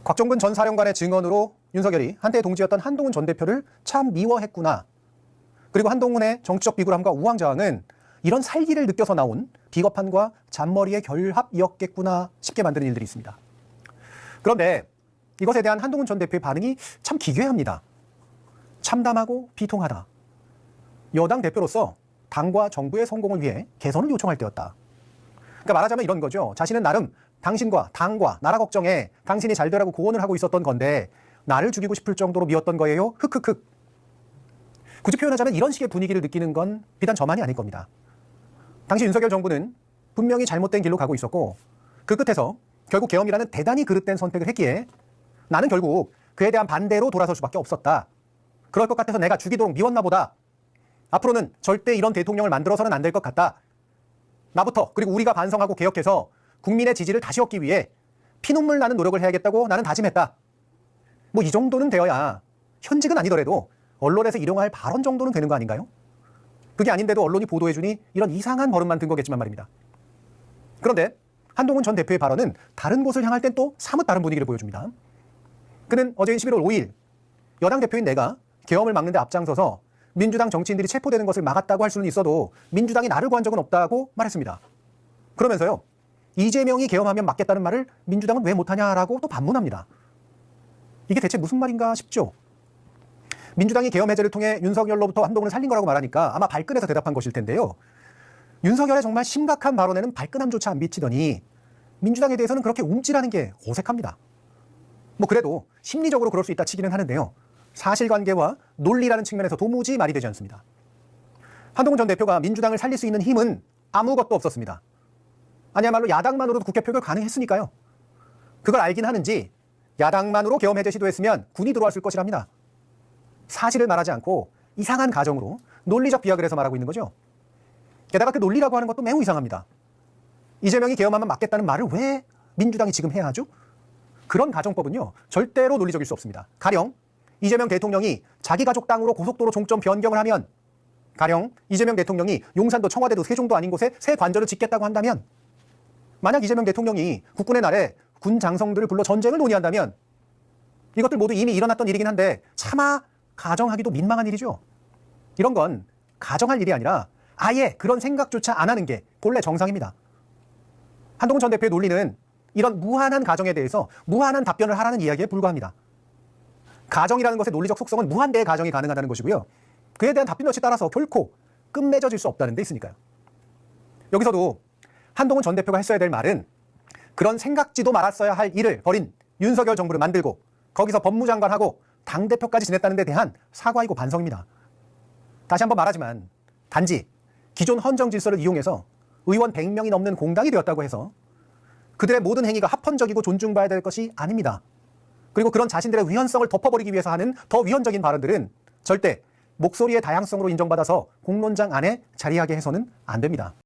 곽종근 전 사령관의 증언으로 윤석열이 한때 동지였던 한동훈 전 대표를 참 미워했구나. 그리고 한동훈의 정치적 비굴함과 우왕좌왕은 이런 살기를 느껴서 나온 비겁함과 잔머리의 결합이었겠구나 싶게 만드는 일들이 있습니다. 그런데 이것에 대한 한동훈 전 대표의 반응이 참 기괴합니다. 참담하고 비통하다. 여당 대표로서 당과 정부의 성공을 위해 개선을 요청할 때였다. 그러니까 말하자면 이런 거죠. 자신은 나름 당신과 당과 나라 걱정에 당신이 잘 되라고 고언을 하고 있었던 건데 나를 죽이고 싶을 정도로 미웠던 거예요. 흑흑흑. 굳이 표현하자면 이런 식의 분위기를 느끼는 건 비단 저만이 아닐 겁니다. 당시 윤석열 정부는 분명히 잘못된 길로 가고 있었고 그 끝에서 결국 계엄이라는 대단히 그릇된 선택을 했기에 나는 결국 그에 대한 반대로 돌아설 수밖에 없었다. 그럴 것 같아서 내가 죽이도록 미웠나 보다. 앞으로는 절대 이런 대통령을 만들어서는 안 될 것 같다. 나부터 그리고 우리가 반성하고 개혁해서 국민의 지지를 다시 얻기 위해 피눈물 나는 노력을 해야겠다고 나는 다짐했다. 뭐 이 정도는 되어야 현직은 아니더라도 언론에서 일용할 발언 정도는 되는 거 아닌가요? 그게 아닌데도 언론이 보도해주니 이런 이상한 버릇만 든 거겠지만 말입니다. 그런데 한동훈 전 대표의 발언은 다른 곳을 향할 땐 또 사뭇 다른 분위기를 보여줍니다. 그는 어제인 11월 5일 여당 대표인 내가 계엄을 막는 데 앞장서서 민주당 정치인들이 체포되는 것을 막았다고 할 수는 있어도 민주당이 나를 구한 적은 없다고 말했습니다. 그러면서요. 이재명이 계엄하면 막겠다는 말을 민주당은 왜 못하냐라고 또 반문합니다. 이게 대체 무슨 말인가 싶죠. 민주당이 계엄 해제를 통해 윤석열로부터 한동훈을 살린 거라고 말하니까 아마 발끈해서 대답한 것일 텐데요. 윤석열의 정말 심각한 발언에는 발끈함조차 안 미치더니 민주당에 대해서는 그렇게 움찔하는 게 어색합니다. 뭐 그래도 심리적으로 그럴 수 있다 치기는 하는데요. 사실관계와 논리라는 측면에서 도무지 말이 되지 않습니다. 한동훈 전 대표가 민주당을 살릴 수 있는 힘은 아무것도 없었습니다. 아니야말로 야당만으로도 국회 표결 가능했으니까요. 그걸 알긴 하는지 야당만으로 계엄 해제 시도했으면 군이 들어왔을 것이랍니다. 사실을 말하지 않고 이상한 가정으로 논리적 비약을 해서 말하고 있는 거죠. 게다가 그 논리라고 하는 것도 매우 이상합니다. 이재명이 계엄하면 막겠다는 말을 왜 민주당이 지금 해야 하죠? 그런 가정법은요. 절대로 논리적일 수 없습니다. 가령 이재명 대통령이 자기 가족 땅으로 고속도로 종점 변경을 하면, 가령 이재명 대통령이 용산도 청와대도 세종도 아닌 곳에 새 관절을 짓겠다고 한다면, 만약 이재명 대통령이 국군의 날에 군 장성들을 불러 전쟁을 논의한다면 이것들 모두 이미 일어났던 일이긴 한데 차마 가정하기도 민망한 일이죠. 이런 건 가정할 일이 아니라 아예 그런 생각조차 안 하는 게 본래 정상입니다. 한동훈 전 대표의 논리는 이런 무한한 가정에 대해서 무한한 답변을 하라는 이야기에 불과합니다. 가정이라는 것의 논리적 속성은 무한대의 가정이 가능하다는 것이고요. 그에 대한 답변에 따라서 결코 끝맺어질 수 없다는 데 있으니까요. 여기서도 한동훈 전 대표가 했어야 될 말은 그런 생각지도 말았어야 할 일을 벌인 윤석열 정부를 만들고 거기서 법무장관하고 당대표까지 지냈다는 데 대한 사과이고 반성입니다. 다시 한번 말하지만 단지 기존 헌정 질서를 이용해서 의원 100명이 넘는 공당이 되었다고 해서 그들의 모든 행위가 합헌적이고 존중받아야 될 것이 아닙니다. 그리고 그런 자신들의 위헌성을 덮어버리기 위해서 하는 더 위헌적인 발언들은 절대 목소리의 다양성으로 인정받아서 공론장 안에 자리하게 해서는 안 됩니다.